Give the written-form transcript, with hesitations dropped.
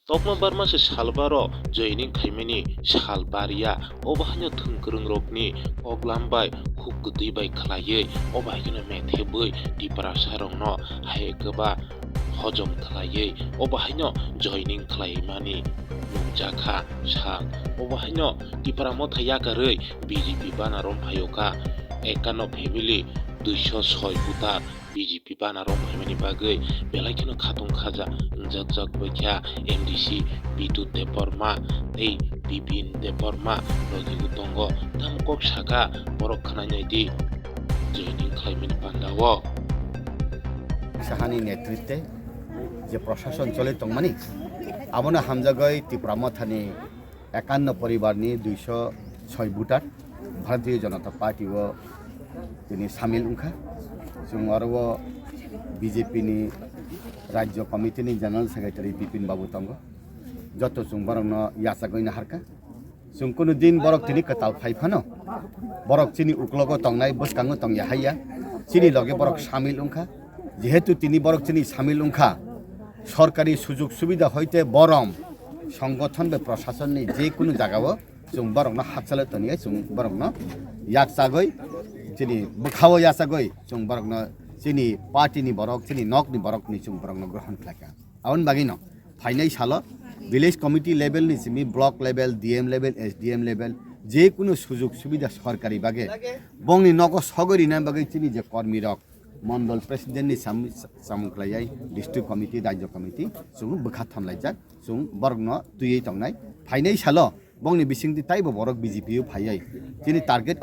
Tokma barma se salbaro joining khaimani salbaria obahanyo thungkrung rokni oglambai khuk gudui bai khlaiye obahino methebai dipra sarongno haikeba hojom khlaiye obahino joining khlaimani nungjakha sang obahino dipra mothaya karei BJP banarom phayoka ekano family 206 putar BJP banarom phaimani bagai belaikino khatung khaja jak baikha MDC Bitu Deporma ei Bipin Deporma logi tongo tamkok saka borok khanai di joining khlaimani pandawo Sahani নেতৃত্বে যে প্রশাসন চলে তংমানি আবনা হামজাগৈ Tripura মথানি 51 পরিবারনি 206 voter ভারতীয় জনতা party ও তিনি সামিল উংখা जों आरो BJP ni রাজ্য কমিটিনি জেনারেল সেক্রেটারি বিপিন বাবু তঙ্গ যত जों বরংনো ইয়াসাগৈনা হারকা जों কোনো দিন বরক তিনি কতাল ফাইফানো বরক চিনি উকলগো তংনাই বসকাঙ্গো তং ইয়াহাইয়া চিনি লগে বরক সামিল উংখা যেহেতু তিনি বরক চিনি সামিল উংখা সরকারি সুযোগ সুবিধা হইতে বরম সংগঠন বা প্রশাসননি যে কোনো জায়গাও जों বরংনো হাতসালে তনিয়ে जों বরংনো ইয়াকসাগৈ চিনি বখাও ইয়াসাগৈ जों বরংনো চিনি পার্টিনি বরক চিনি নকনি বরকনি जों বরংনো গ্রহণ খাকা আউন বাগিনো ফাইনাই সালো ভিলেজ কমিটি লেভেল নি Simi block level DM level SDM level যে কোনো সুযোগ সুবিধা সরকারি বাগে বংনি নগ সগরি না বাগে চিনি যে কর্মী রক মন্ডল প্রেসিডেন্ট নি সামুখলাইয়াই ডিস্ট্রিক্ট কমিটি রাজ্য কমিটি जों বখা থামলাইজাক जों বরগনো তুই তংনাই ফাইনাই সালো বংনি বিসিংদি তাইবো বরক BJP ফাইয়াই চিনি টার্গেট